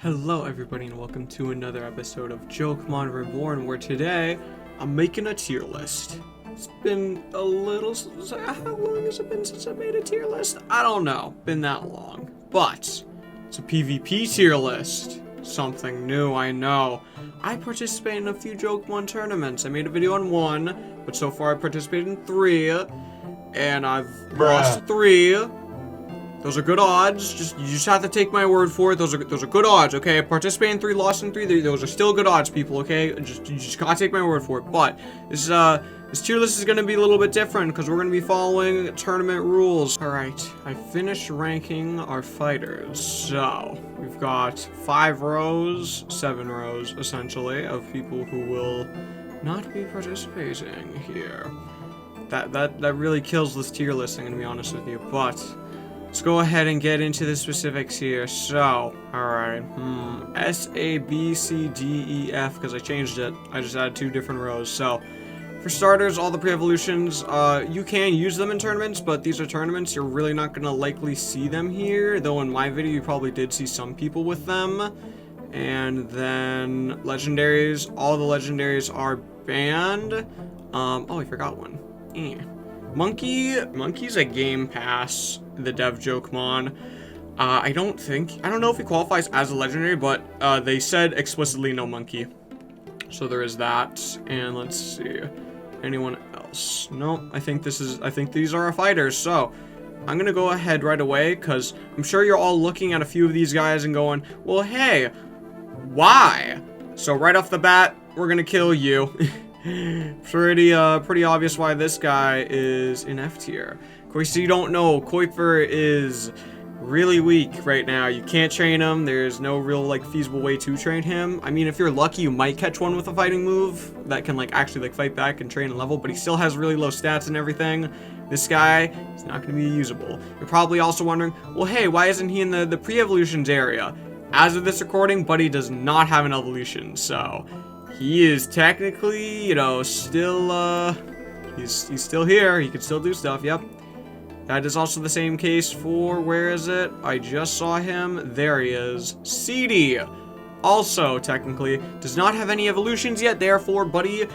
Hello everybody and welcome to another episode of Jokemon Reborn, where today I'm making a tier list. It's been a little... how long has it been since I made a tier list? I don't know. Been that long. But it's a PvP tier list. Something new, I know. I participate in a few Jokemon tournaments. I made a video on one, but so far I participated in 3. And I've lost 3. Those are good odds. You just have to take my word for it. Those are good odds, okay? I participated in 3, lost in 3. Those are still good odds, people, okay? You just gotta take my word for it. But this tier list is gonna be a little bit different because we're gonna be following tournament rules. All right, I finished ranking our fighters. So we've got 5 rows, 7 rows essentially of people who will not be participating here. That really kills this tier list, I'm gonna be honest with you, but. Let's go ahead and get into the specifics here. So, alright, S, A, B, C, D, E, F, because I changed it. I just added 2 different rows. So, for starters, all the pre-evolutions, you can use them in tournaments, but these are tournaments. You're really not going to likely see them here, though in my video you probably did see some people with them. And then, legendaries, all the legendaries are banned. Oh, I forgot one. Monkey's a game pass, the dev Jokemon. I don't know if he qualifies as a legendary, but they said explicitly no monkey. So there is that. And let's see. Anyone else? Nope. I think these are our fighters. So I'm gonna go ahead right away, because I'm sure you're all looking at a few of these guys and going, well, hey, why? So right off the bat, we're gonna kill you. Pretty obvious why this guy is in F tier. Of course, you don't know, Kuiper is really weak right now. You can't train him. There's no real feasible way to train him. I mean, if you're lucky, you might catch one with a fighting move that can actually fight back and train and level, but he still has really low stats and everything. This guy is not going to be usable. You're probably also wondering, well, hey, why isn't he in the pre-evolutions area? As of this recording, Buddy does not have an evolution, so he is technically, still, he's still here. He can still do stuff, yep. That is also the same case for, where is it? I just saw him. There he is. CD. Also, technically, does not have any evolutions yet, therefore, Buddy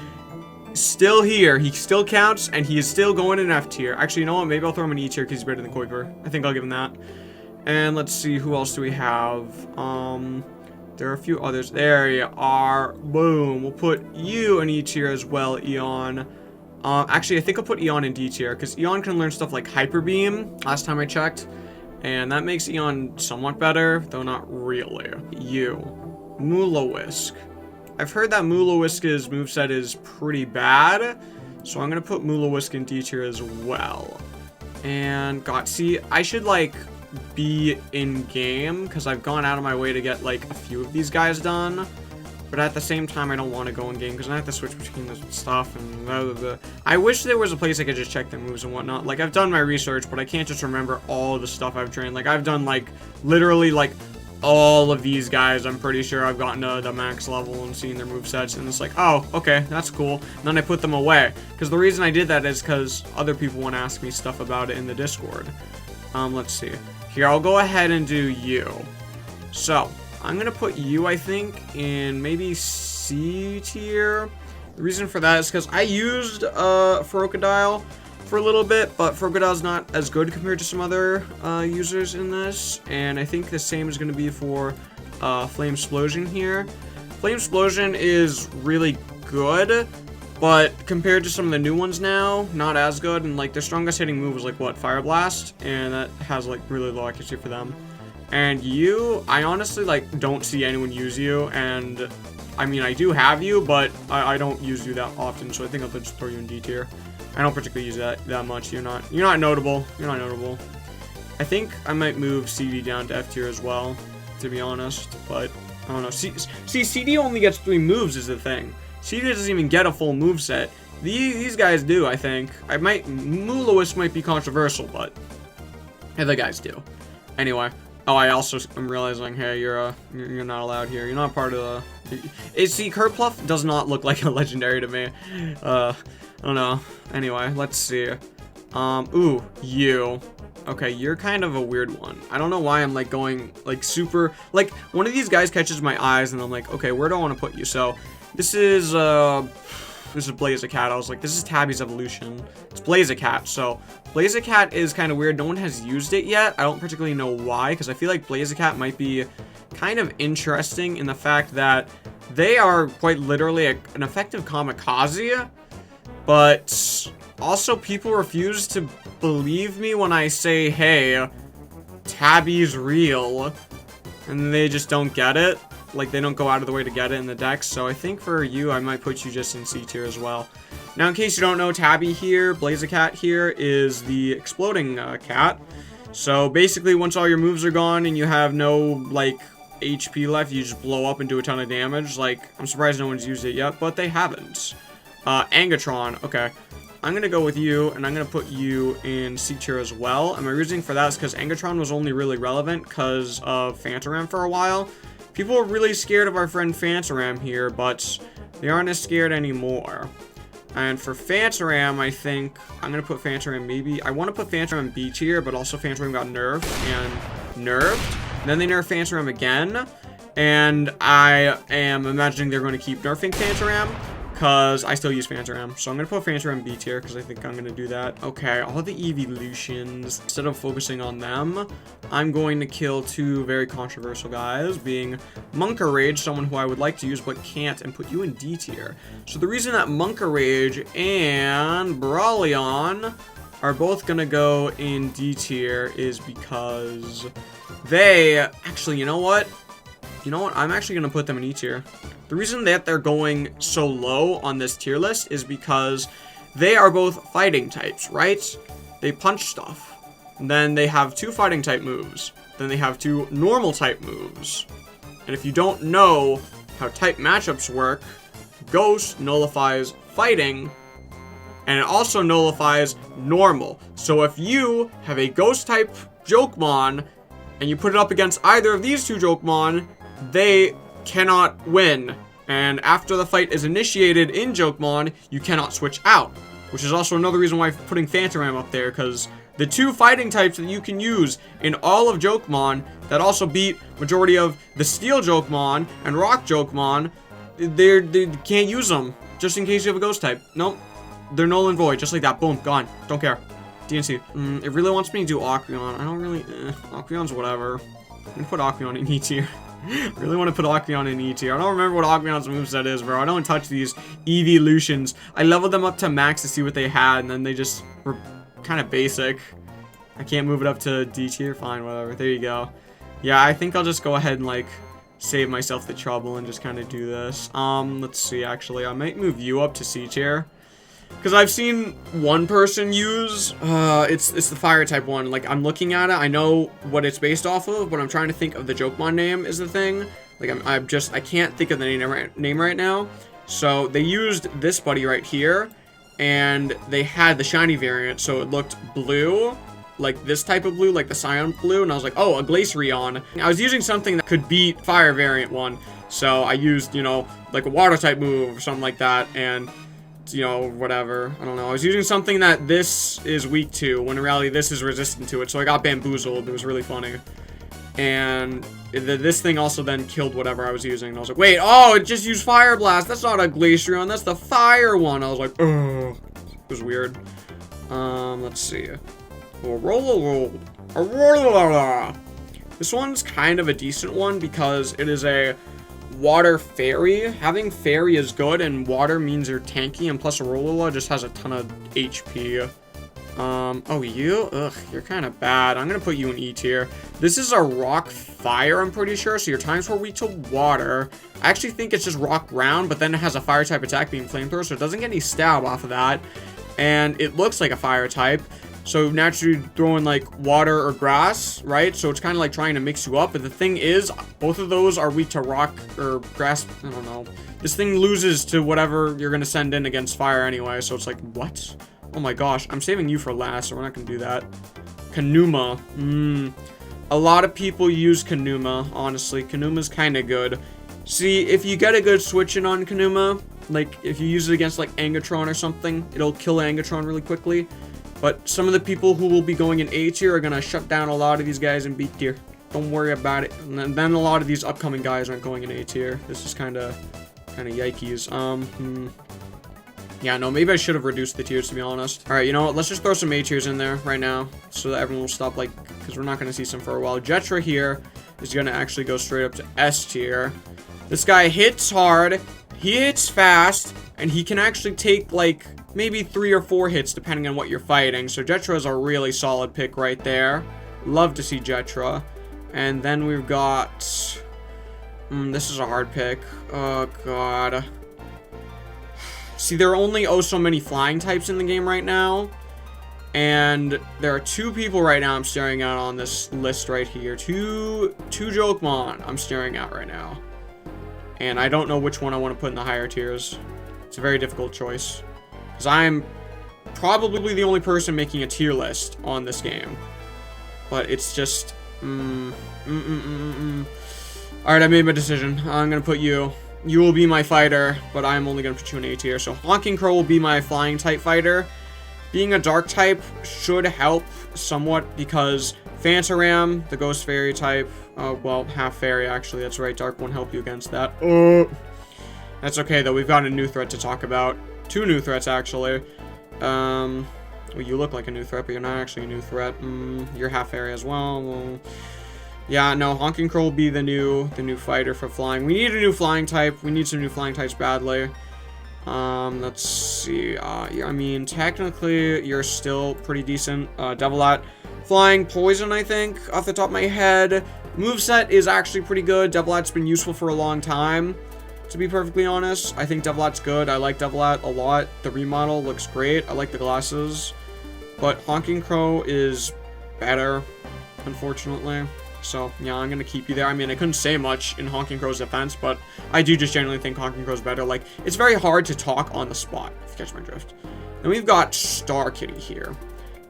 is still here. He still counts, and he is still going in F tier. Actually, you know what? Maybe I'll throw him in E tier because he's better than Kuiper. I think I'll give him that. And let's see, who else do we have? There are a few others. There you are. Boom. We'll put you in E tier as well, Eon. Actually, I think I'll put Eon in D tier, because Eon can learn stuff like Hyper Beam, last time I checked. And that makes Eon somewhat better, though not really. You. Mula-Whisk. I've heard that Mula-Whisk's moveset is pretty bad, so I'm going to put Mula-Whisk in D tier as well. And, God, see, I should, be in game, because I've gone out of my way to get a few of these guys done, but at the same time I don't want to go in game because I have to switch between the stuff and I wish there was a place I could just check their moves and whatnot. I've done my research, but I can't just remember all the stuff I've trained. I've done literally all of these guys. I'm pretty sure I've gotten to the max level and seen their movesets, and it's oh, okay, that's cool. And then I put them away, because the reason I did that is because other people want to ask me stuff about it in the Discord. Let's see. Here, I'll go ahead and do you. So, I'm going to put you, I think, in maybe C tier. The reason for that is because I used Frocodile for a little bit, but Frocodile's not as good compared to some other users in this. And I think the same is going to be for Flame Explosion here. Flame Explosion is really good, but compared to some of the new ones now, not as good. And their strongest hitting move was what, Fire Blast, and that has really low accuracy for them. And you, I honestly don't see anyone use you, and I mean I do have you, but I don't use you that often, so I think I'll just throw you in D tier. I don't particularly use that much. You're not notable. You're not notable. I think I might move CD down to F tier as well, to be honest, but I don't know. See, CD only gets 3 moves is the thing. CD doesn't even get a full moveset. These guys do, I think. Mula-Whisk might be controversial, but the guys do. Anyway. Oh, I'm realizing, hey, you're not allowed here. You're not part of the... See, Kerpluff does not look like a legendary to me. I don't know. Anyway, let's see. Ooh, you. Okay, you're kind of a weird one. I don't know why I'm like going like super, like one of these guys catches my eyes and I'm like, okay, where do I want to put you? So this is Blazicat. I was like, this is Tabby's evolution. It's Blazicat. So Blazicat is kind of weird. No one has used it yet. I don't particularly know why, because I feel like Blazicat might be kind of interesting in the fact that they are quite literally an effective kamikaze, but also people refuse to believe me when I say, hey, Tabby's real, and they just don't get it. Like, they don't go out of the way to get it in the deck. So I think for you, I might put you just in C tier as well. Now, in case you don't know, Tabby here, Blazicat here, is the exploding cat. So basically, once all your moves are gone and you have no, like, HP left, you just blow up and do a ton of damage. Like, I'm surprised no one's used it yet, but they haven't. Angatron, okay. I'm going to go with you, and I'm going to put you in C tier as well. And my reasoning for that is because Angatron was only really relevant because of Phantaram for a while. People are really scared of our friend Phantaram here, but they aren't as scared anymore. And for Phantaram, I think I'm going to put Phantaram maybe. I want to put Phantaram B tier, but also Phantaram got nerfed and nerfed. And then they nerfed Phantaram again. And I am imagining they're going to keep nerfing Phantaram, because I still use Phantaram. So I'm going to put Phantaram B tier, because I think I'm going to do that. Okay, all the evolutions, instead of focusing on them, I'm going to kill two very controversial guys, being Monka Rage, someone who I would like to use but can't, and put you in D tier. So the reason that Monka Rage and Brawleon are both going to go in D tier is because they... Actually, you know what? I'm actually going to put them in E tier. The reason that they're going so low on this tier list is because they are both fighting types, right? They punch stuff. And then they have two fighting type moves. Then they have two normal type moves. And if you don't know how type matchups work, Ghost nullifies fighting, and it also nullifies normal. So if you have a Ghost type Jokemon, and you put it up against either of these two Jokemon, they cannot win. And after the fight is initiated in Jokemon, you cannot switch out. Which is also another reason why I'm putting Phantaram up there, because the two fighting types that you can use in all of Jokemon that also beat majority of the Steel Jokemon and Rock Jokemon, they can't use them, just in case you have a Ghost type. Nope. They're null and void, just like that. Boom, gone. Don't care. DNC. It really wants me to do Aqueon. I don't really... Aqueon's whatever. I'm gonna put Aqueon in E tier. I really want to put Aqueon in E tier. I don't remember what Aqueon's moveset is, bro. I don't touch these evolutions. I leveled them up to max to see what they had, and then they just were kind of basic. I can't move it up to D tier. Fine, whatever. There you go. Yeah, I think I'll just go ahead and, like, save myself the trouble and just kind of do this. Let's see, actually. I might move you up to C tier. Because I've seen one person use, it's the fire type one. Like, I'm looking at it, I know what it's based off of, but I'm trying to think of the Jokemon name is the thing. Like, I can't think of the name right now. So, they used this buddy right here, and they had the shiny variant, so it looked blue, like this type of blue, like the Cyan blue, and I was like, oh, a Glaceon. I was using something that could beat fire variant one, so I used, you know, like a water type move or something like that, and... you know, whatever. I don't know. I was using something that this is weak to, when in reality this is resistant to it. So I got bamboozled. It was really funny. And this thing also then killed whatever I was using. And I was like, wait, oh, it just used Fire Blast. That's not a Glaceon. That's the fire one. I was like, oh. It was weird. Let's see. This one's kind of a decent one because it is a water fairy. Having fairy is good, and water means you're tanky, and plus Rolula just has a ton of HP. Oh, you? Ugh, you're kind of bad. I'm gonna put you in E tier. This is a rock fire, I'm pretty sure, so your times 4 weak to water. I actually think it's just rock ground, but then it has a fire type attack being flamethrower, so it doesn't get any stab off of that. And it looks like a fire type. So naturally throwing like water or grass, right? So it's kind of like trying to mix you up. But the thing is, both of those are weak to rock or grass. I don't know. This thing loses to whatever you're going to send in against fire anyway. So it's like, what? Oh my gosh. I'm saving you for last, so we're not going to do that. Kanuma. A lot of people use Kanuma, honestly. Kanuma's kind of good. See, if you get a good switch in on Kanuma, like if you use it against like Angatron or something, it'll kill Angatron really quickly. But some of the people who will be going in A tier are going to shut down a lot of these guys in B tier. Don't worry about it. And then a lot of these upcoming guys aren't going in A tier. This is kind of yikes. Yeah, no, maybe I should have reduced the tiers, to be honest. All right, you know what? Let's just throw some A tiers in there right now so that everyone will stop, like, because we're not going to see some for a while. Jetra here is going to actually go straight up to S tier. This guy hits hard, he hits fast, and he can actually take, like, maybe 3 or 4 hits depending on what you're fighting. So Jetra is a really solid pick right there. Love to see Jetra. And then we've got... this is a hard pick. Oh, God. See, there are only so many flying types in the game right now. And there are 2 people right now I'm staring at on this list right here. Two Jokemon I'm staring at right now. And I don't know which one I want to put in the higher tiers. It's a very difficult choice. Because I'm probably the only person making a tier list on this game. But it's just... Alright, I made my decision. I'm going to put you. You will be my fighter, but I'm only going to put you in A tier. So Honking Crow will be my flying type fighter. Being a dark type should help somewhat because Phantaram, the ghost fairy type, well, half fairy actually, that's right, dark won't help you against that. That's okay though, we've got a new threat to talk about. 2 new threats actually. Well, you look like a new threat, but you're not actually a new threat. You're half fairy as well. Yeah, no, Honking Crow will be the new fighter for flying. We need a new flying type. We need some new flying types badly. Let's see. Yeah, I mean, technically, you're still pretty decent. Devilat. Flying Poison, I think, off the top of my head. Moveset is actually pretty good. Devilat's been useful for a long time, to be perfectly honest. I think Devilat's good. I like Devilat a lot. The remodel looks great. I like the glasses. But Honking Crow is better, unfortunately. So, yeah, I'm going to keep you there. I mean, I couldn't say much in Honking Crow's defense, but I do just generally think Honking Crow's better. Like, it's very hard to talk on the spot, if you catch my drift. Then we've got Star Kitty here.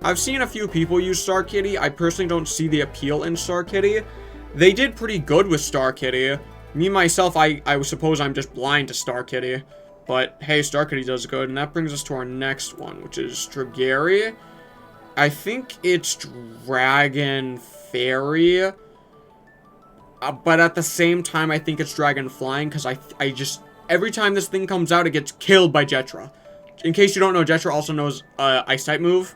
I've seen a few people use Star Kitty. I personally don't see the appeal in Star Kitty. They did pretty good with Star Kitty. Me, myself, I suppose I'm just blind to Star Kitty. But, hey, Star Kitty does good. And that brings us to our next one, which is Dragary. I think it's Dragon Fairy. But at the same time, I think it's Dragon Flying, because I just... Every time this thing comes out, it gets killed by Jetra. In case you don't know, Jetra also knows Ice-type move.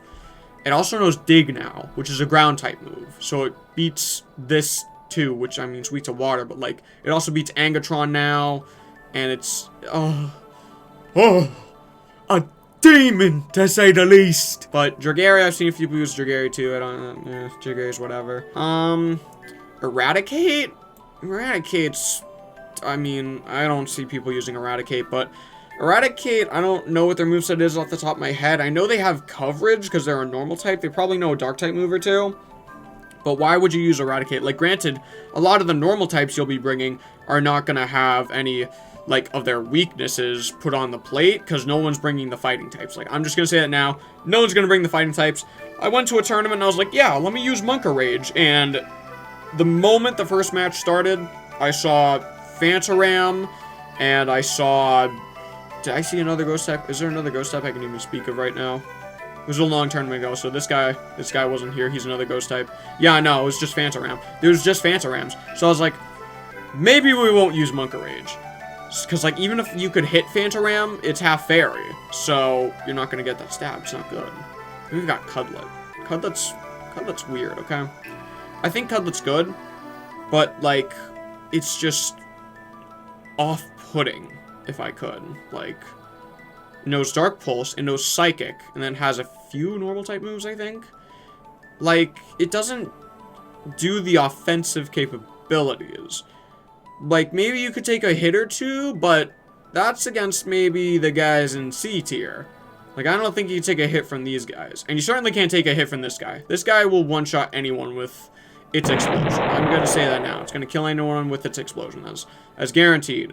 It also knows Dig now, which is a Ground-type move. So it beats this, too, which, I mean, Sweet to Water, but, like, it also beats Angatron now, and it's... a demon, to say the least! But Dragary, I've seen a few people use Dragary, too. I don't... Dragary's whatever. Eradicate? Eradicate's... I mean, I don't see people using Eradicate, but... Eradicate, I don't know what their moveset is off the top of my head. I know they have coverage, because they're a normal type. They probably know a dark type move or two. But why would you use Eradicate? Like, granted, a lot of the normal types you'll be bringing are not going to have any, like, of their weaknesses put on the plate, because no one's bringing the fighting types. Like, I'm just going to say that now. No one's going to bring the fighting types. I went to a tournament, and I was like, yeah, let me use Monka Rage, and... The moment the first match started, I saw Phantaram, and I saw... Did I see another ghost type? Is there another ghost type I can even speak of right now? It was a long tournament ago, so this guy wasn't here. He's another ghost type. Yeah, I know, it was just Phantaram. There was just Phantarams. So I was like, maybe we won't use Monka Rage. Because, like, even if you could hit Phantaram, it's half fairy. So, you're not going to get that stab. It's not good. And we've got Cudlet. Cudlet's weird, okay? I think Cudlet's good, but, like, it's just off-putting, if I could. Like, it knows Dark Pulse, it knows Psychic, and then has a few normal-type moves, I think. Like, it doesn't do the offensive capabilities. Like, maybe you could take a hit or two, but that's against maybe the guys in C tier. Like, I don't think you can take a hit from these guys. And you certainly can't take a hit from this guy. This guy will one-shot anyone with... its explosion. I'm going to say that now. It's going to kill anyone with its explosion. That's guaranteed.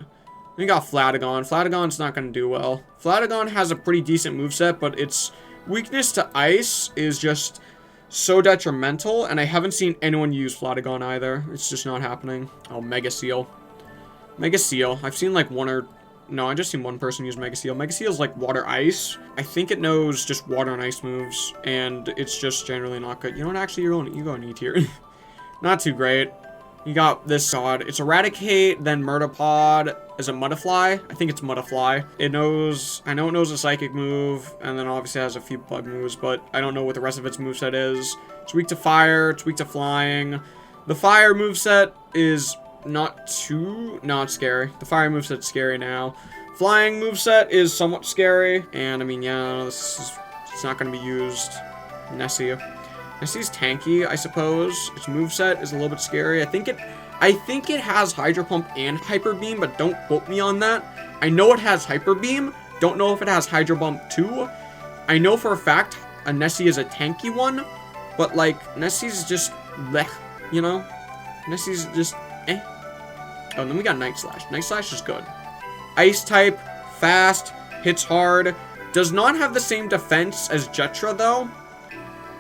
We got Flatagon. Flatagon's not going to do well. Flatagon has a pretty decent moveset, but its weakness to ice is just so detrimental, and I haven't seen anyone use Flatagon either. It's just not happening. Oh, Mega Seal. Mega Seal. I've seen like one or No, I just seen one person use Mega Seal. Mega Seal's like water ice. I think it knows just water and ice moves, and it's just generally not good. You know what? Actually, you're going E tier. Not too great. You got this god. It's Eradicate, then Murderpod. Is it Mudafly? I think it's Mudafly. It knows, I know it knows a Psychic move, and then obviously it has a few Bug moves, but I don't know what the rest of its moveset is. It's weak to Fire, it's weak to Flying. The Fire moveset is not scary. The Fire moveset's scary now. Flying moveset is somewhat scary, and I mean, yeah, it's not going to be used. Nessie. Nessie's tanky, I suppose. Its moveset is a little bit scary. I think it has Hydro Pump and Hyper Beam, but don't quote me on that. I know it has Hyper Beam. Don't know if it has Hydro Pump too. I know for a fact a Nessie is a tanky one, but like Nessie's just bleh, you know? Nessie's just eh. Oh, and then we got Night Slash. Night Slash is good. Ice type, fast, hits hard. Does not have the same defense as Jetra though.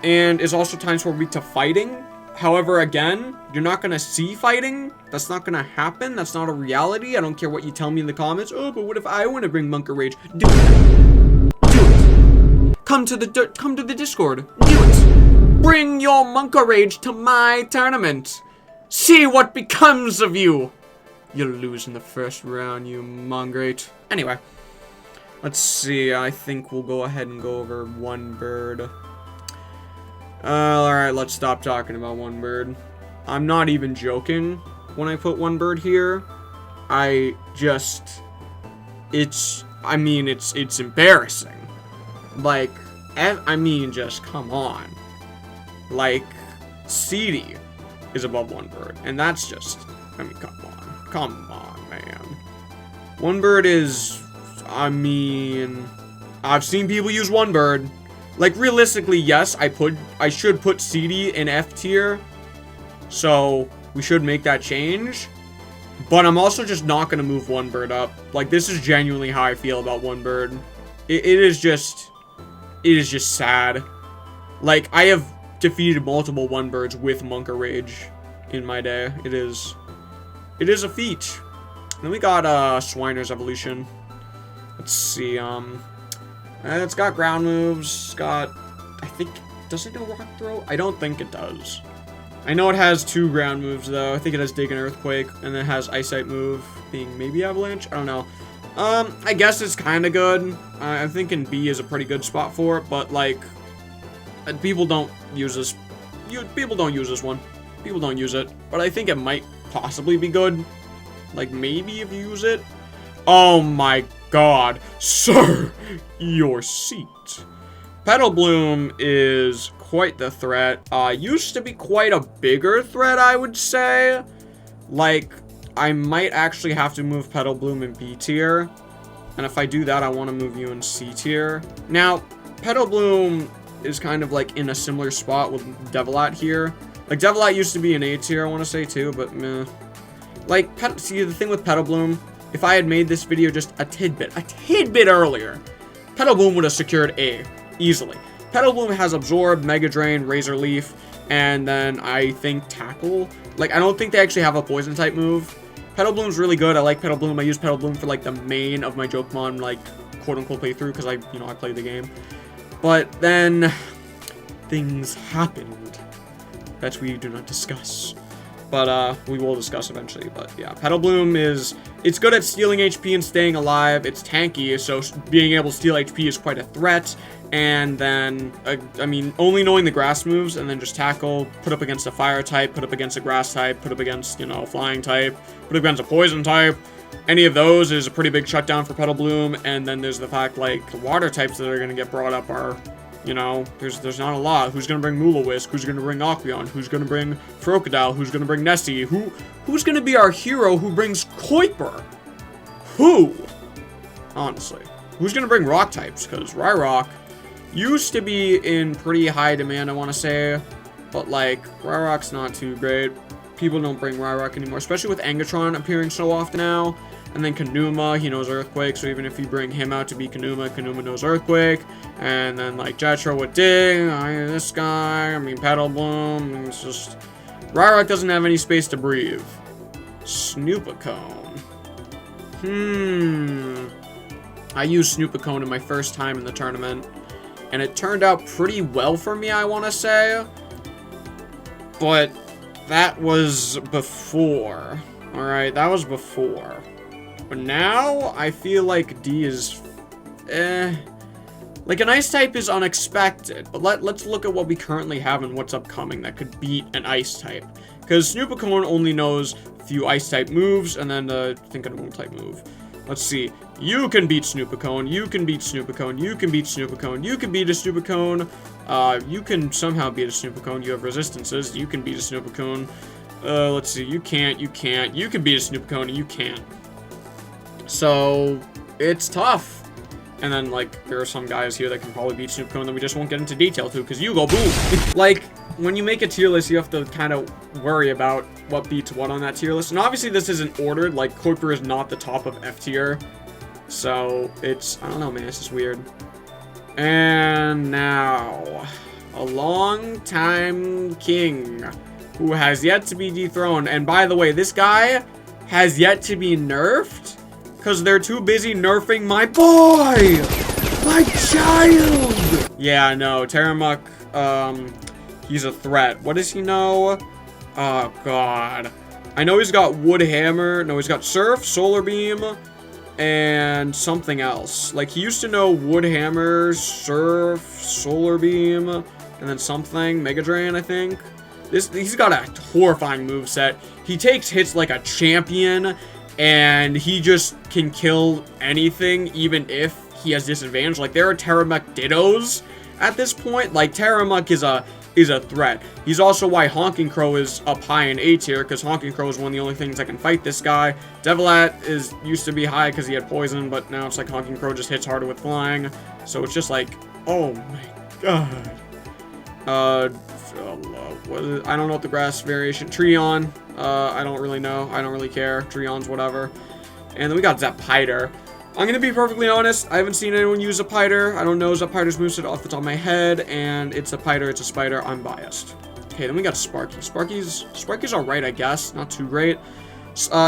And is also times where weak to fighting. However, again, you're not going to see fighting. That's not going to happen. That's not a reality. I don't care what you tell me in the comments. Oh, but what if I want to bring Monka Rage? Do it. Do it. Come to the Discord. Do it. Bring your Monka Rage to my tournament. See what becomes of you. You'll lose in the first round, you mongrate. Anyway, let's see. I think we'll go ahead and go over One Bird. Alright, let's stop talking about One Bird. I'm not even joking when I put One Bird here. It's embarrassing. Like, I mean, just come on. Like, CD is above One Bird, and that's just, I mean, come on, man. One Bird is, I mean, I've seen people use One Bird. Like, realistically, yes, I should put CD in F tier, so we should make that change, but I'm also just not going to move One Bird up. Like, this is genuinely how I feel about One Bird. It is just sad. Like, I have defeated multiple One Birds with Monka Rage in my day. It is a feat. Then we got, Swiner's Evolution. Let's see, it's got ground moves, I think, does it know Rock Throw? I don't think it does. I know it has 2 ground moves, though. I think it has Dig and Earthquake, and then it has Ice Type move, being maybe Avalanche? I don't know. I guess it's kind of good. I'm thinking B is a pretty good spot for it, but, like, people don't use this. People don't use this one. People don't use it, but I think it might possibly be good. Like, maybe if you use it. Oh my god, sir, your seat. Petal Bloom is quite the threat. Used to be quite a bigger threat, I would say. Like, I might actually have to move Petal Bloom in B tier. And if I do that, I want to move you in C tier. Now, Petal Bloom is kind of like in a similar spot with Devilat here. Like, Devilat used to be an A tier, I want to say too, but meh. Like, see, the thing with Petal Bloom, if I had made this video just a tidbit earlier, Petal Bloom would have secured A, easily. Petal Bloom has Absorb, Mega Drain, Razor Leaf, and then I think Tackle. Like, I don't think they actually have a Poison type move. Petal Bloom's really good. I like Petal Bloom. I use Petal Bloom for, like, the main of my Jokemon, like, quote-unquote playthrough, because I play the game. But then, things happened that we do not discuss. But, we will discuss eventually. But, yeah, Petal Bloom it's good at stealing HP and staying alive. It's tanky, so being able to steal HP is quite a threat. And then, I mean, only knowing the grass moves, and then just tackle, put up against a fire type, put up against a grass type, put up against, flying type, put up against a poison type. Any of those is a pretty big shutdown for Petal Bloom. And then there's the fact, like, the water types that are going to get brought up are... there's not a lot. Who's gonna bring Mulawisk? Who's gonna bring Aqueon? Who's gonna bring Crocodile? Who's gonna bring Nessie? Who's gonna be our hero who brings Kuiper? Who? Honestly. Who's gonna bring rock types? Because Rhyrock used to be in pretty high demand, I want to say. But, like, Rhyrock's not too great. People don't bring Rhyrock anymore, especially with Angatron appearing so often now. And then Kanuma, he knows Earthquake, so even if you bring him out to be Kanuma, Kanuma knows Earthquake. And then, like, Jetra with Dig, this guy, Petal Bloom, it's just... Rhyrock doesn't have any space to breathe. Snoopacone. I used Snoopacone in my first time in the tournament, and it turned out pretty well for me, I want to say. But that was before. Alright, that was before. But now, I feel like D is... Like, an ice type is unexpected, but let's look at what we currently have and what's upcoming that could beat an ice type. Because Snoopacone only knows a few ice type moves, and then, think of a normal type move. Let's see. You can beat Snoopacone, you can beat Snoopacone, you can beat Snoopacone, you can beat a Snoopacone, you can somehow beat a Snoopacone, you have resistances, you can beat a Snoopacone, let's see, you can't, you can beat a Snoopacone, you can't. So, it's tough. And then, like, there are some guys here that can probably beat Snoopacone that we just won't get into detail to, because you go boom. Like, when you make a tier list, you have to kind of worry about what beats what on that tier list. And obviously, this isn't ordered. Like, Kuiper is not the top of F tier. So, it's, I don't know, man, it's just weird. And now, a long-time king who has yet to be dethroned. And by the way, this guy has yet to be nerfed. Because they're too busy nerfing my boy! My child! Yeah, no, Terramuk, he's a threat. What does he know? Oh, God. I know he's got Wood Hammer. No, he's got Surf, Solar Beam, and something else. Like, he used to know Wood Hammer, Surf, Solar Beam, and then something. Mega Drain, I think. He's got a horrifying moveset. He takes hits like a champion, and he just can kill anything, even if he has disadvantage. Like, there are Terramuk Dittos at this point. Like, Terramuk is a threat. He's also why Honking Crow is up high in A tier, because Honking Crow is one of the only things that can fight this guy. Devilat used to be high because he had poison, but now it's like Honking Crow just hits harder with flying. So it's just like, oh my god. I don't know what the grass variation. Treon. I don't really know. I don't really care. Treon's whatever. And then we got Zapiter. I'm going to be perfectly honest. I haven't seen anyone use Zapiter. I don't know Zapiter's moveset off the top of my head. And it's Zapiter. It's a spider. I'm biased. Okay, then we got Sparky. Sparky's alright, I guess. Not too great.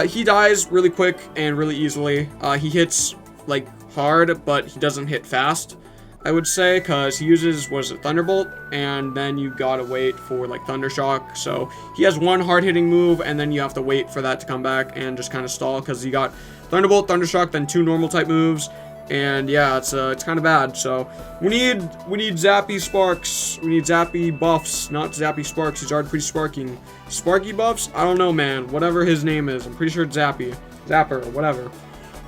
He dies really quick and really easily. He hits, like, hard, but he doesn't hit fast, I would say, because he uses, what is it, Thunderbolt, and then you gotta wait for, like, Thundershock. So he has one hard-hitting move, and then you have to wait for that to come back and just kind of stall, because you got Thunderbolt, Thundershock, then 2 normal-type moves, and yeah, it's kind of bad. So we need Zappy Sparks, we need Zappy buffs, not Zappy Sparks. He's already pretty sparking. Sparky buffs? I don't know, man. Whatever his name is, I'm pretty sure it's Zappy, Zapper, or whatever.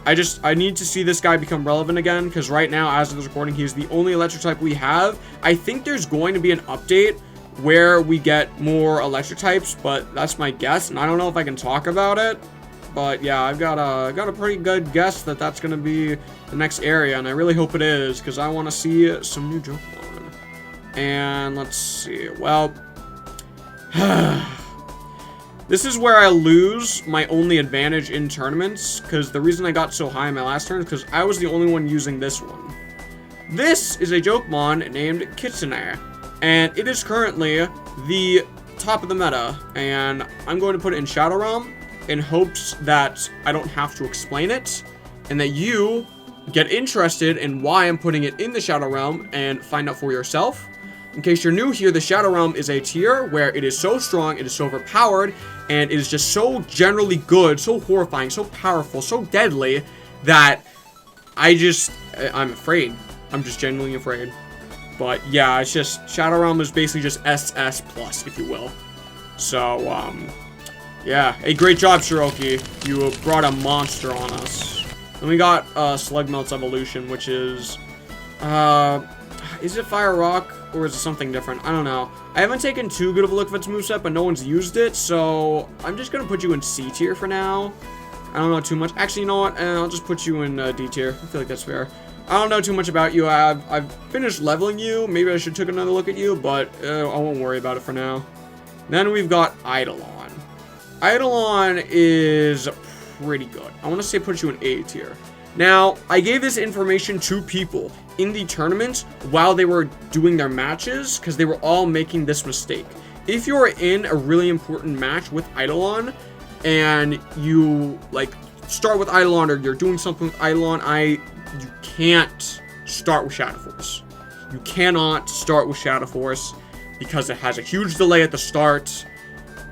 I need to see this guy become relevant again, because right now, as of this recording, he's the only electric type we have. I think there's going to be an update where we get more electric types, but that's my guess, and I don't know if I can talk about it. But yeah, I've got a pretty good guess that that's going to be the next area, and I really hope it is, because I want to see some new Jokemon. And let's see, well... This is where I lose my only advantage in tournaments, because the reason I got so high in my last turn is because I was the only one using this one. This is a Jokemon named Kitsune, and it is currently the top of the meta, and I'm going to put it in Shadow Realm in hopes that I don't have to explain it, and that you get interested in why I'm putting it in the Shadow Realm and find out for yourself. In case you're new here, the Shadow Realm is a tier where it is so strong, it is so overpowered, and it is just so generally good, so horrifying, so powerful, so deadly, that I'm afraid. I'm just genuinely afraid. But yeah, it's just, Shadow Realm is basically just SS+, if you will. So, yeah. Hey, great job, Shiroki. You brought a monster on us. Then we got, Slugmelt's evolution, which is it Fire Rock? Or is it something different? I don't know. I haven't taken too good of a look at its moveset, but no one's used it, so I'm just going to put you in C tier for now. I don't know too much. Actually, you know what? I'll just put you in D tier. I feel like that's fair. I don't know too much about you. I've finished leveling you. Maybe I should take another look at you, but I won't worry about it for now. Then we've got Eidolon. Eidolon is pretty good. I want to say put you in A tier. Now, I gave this information to people in the tournament while they were doing their matches, because they were all making this mistake. If you're in a really important match with Eidolon, and you, like, start with Eidolon or you're doing something with Eidolon, you can't start with Shadow Force. You cannot start with Shadow Force because it has a huge delay at the start.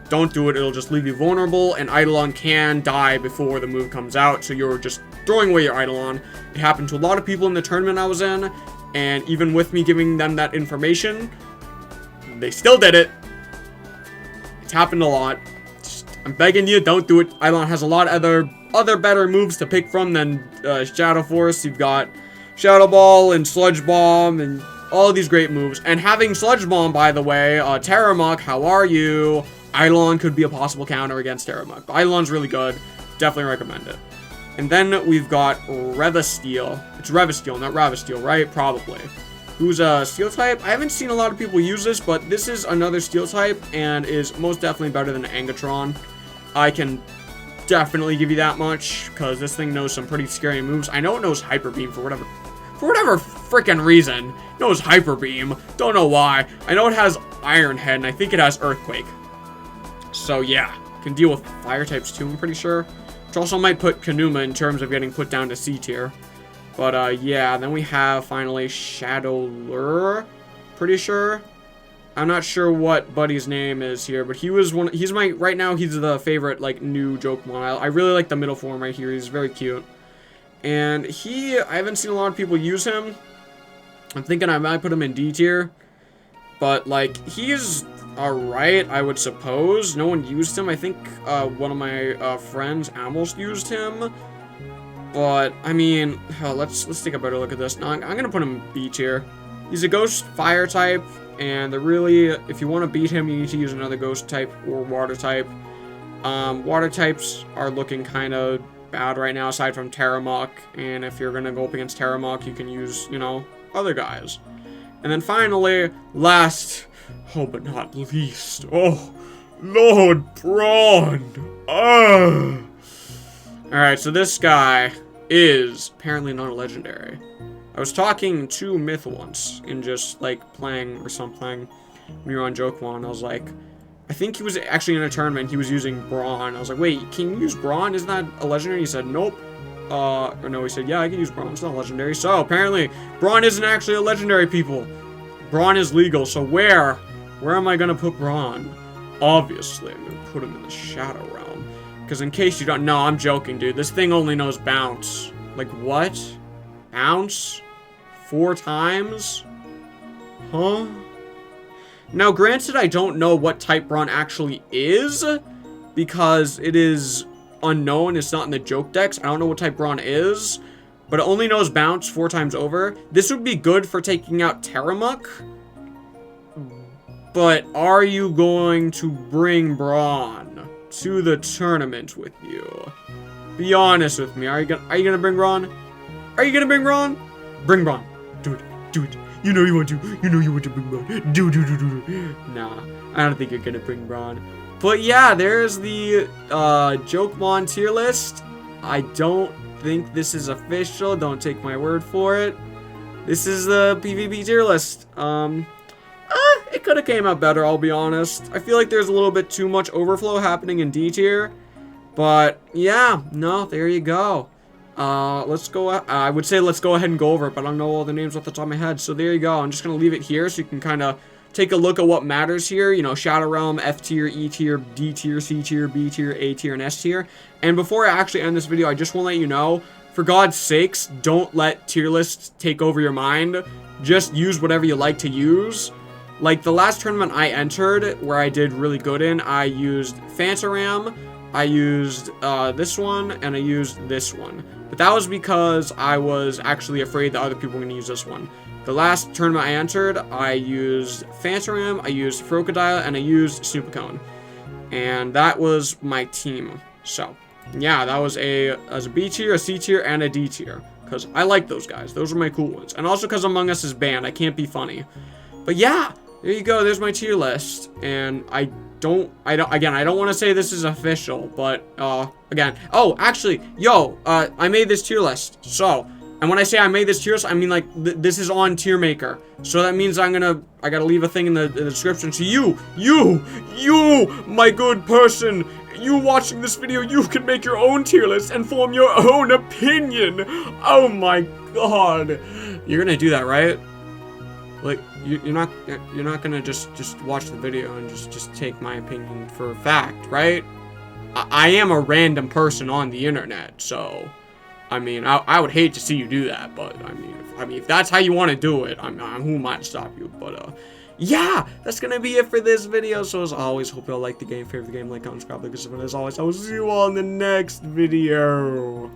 Don't do it, it'll just leave you vulnerable, and Eidolon can die before the move comes out, so you're just throwing away your Eidolon. It happened to a lot of people in the tournament I was in, and even with me giving them that information, they still did it. It's happened a lot. I'm begging you, don't do it. Eidolon has a lot of other better moves to pick from than Shadow Force. You've got Shadow Ball and Sludge Bomb and all these great moves. And having Sludge Bomb, by the way, Terramuk, how are you? Eidolon could be a possible counter against Terramuk. Eidolon's really good. Definitely recommend it. And then we've got Revasteel. It's Revasteel, not Ravasteel, right? Probably. Who's a Steel type? I haven't seen a lot of people use this, but this is another Steel type and is most definitely better than Angatron. I can definitely give you that much, because this thing knows some pretty scary moves. I know it knows Hyper Beam for whatever freaking reason. It knows Hyper Beam. Don't know why. I know it has Iron Head, and I think it has Earthquake. So yeah, can deal with fire types too, I'm pretty sure. Which also might put Kanuma in terms of getting put down to C tier. But yeah, then we have finally Shadowlure, pretty sure. I'm not sure what Buddy's name is here, but right now he's the favorite, like, new Jokemon. I really like the middle form right here. He's very cute. And I haven't seen a lot of people use him. I'm thinking I might put him in D tier. But, like, he's alright, I would suppose. No one used him. I think one of my friends almost used him. But, I mean, let's take a better look at this. No, I'm going to put him in B tier. He's a Ghost Fire type. And if you want to beat him, you need to use another Ghost type or Water type. Water types are looking kind of bad right now, aside from Terramuk. And if you're going to go up against Terramuk, you can use, other guys. And then finally, last, but not least, Lord Brawn. Alright, so this guy is apparently not a legendary. I was talking to Myth once, in just, like, playing or something, when we were on Jokemon. I was like, I think he was actually in a tournament, he was using Brawn. I was like, wait, can you use Brawn? Isn't that a legendary? He said, nope. Or no, he said, yeah, I can use Brawn, it's not legendary. So, apparently, Brawn isn't actually a legendary, people. Brawn is legal, so where am I gonna put Brawn? Obviously, I'm gonna put him in the Shadow Realm. Because in case you don't know, I'm joking, dude. This thing only knows Bounce. Like, what? Bounce? 4 times? Huh? Now, granted, I don't know what type Brawn actually is, because it is unknown. It's not in the joke decks. I don't know what type Brawn is, but it only knows Bounce 4 times over. This would be good for taking out Terramuk, but are you going to bring Brawn to the tournament with you? Be honest with me. Are you gonna bring Brawn? Are you gonna bring Brawn? Bring Brawn. Do it. You know you want to bring Brawn. Do. Nah, I don't think you're gonna bring Brawn. But yeah, there's the Jokemon tier list. I don't think this is official. Don't take my word for it. This is the PvP tier list. It could have came out better, I'll be honest. I feel like there's a little bit too much overflow happening in D tier. But yeah, no, there you go. Let's go, I would say let's go ahead and go over it, but I don't know all the names off the top of my head. So there you go. I'm just going to leave it here so you can kind of take a look at what matters here. You know, Shadow Realm, F tier, E tier, D tier, C tier, B tier, A tier, and S tier. And before I actually end this video, I just want to let you know, for God's sakes, don't let tier lists take over your mind. Just use whatever you like to use. Like the last tournament I entered, where I did really good in, I used Phantaram, I used this one, and I used this one. But that was because I was actually afraid that other people were going to use this one. The last tournament I entered, I used Phantaram, I used Crocodile, and I used Snoopacone. And that was my team. So, yeah, that was a B tier, a C tier, and a D tier. Because I like those guys. Those are my cool ones. And also because Among Us is banned, I can't be funny. But yeah, there you go. There's my tier list. And I don't want to say this is official, but, again. Oh, actually, I made this tier list. So, and when I say I made this tier list, I mean, like, this is on Tier Maker. So that means I gotta leave a thing in the description. So you, my good person, you watching this video, you can make your own tier list and form your own opinion. Oh my god. You're gonna do that, right? Like, you're not gonna just watch the video and just take my opinion for a fact, right? I am a random person on the internet, so I mean, I would hate to see you do that, but I mean, if that's how you want to do it, who am I to stop you? But yeah, that's gonna be it for this video. So as always, hope y'all like the game. Favorite the game, like, comment, subscribe, like, as always, I will see you all in the next video.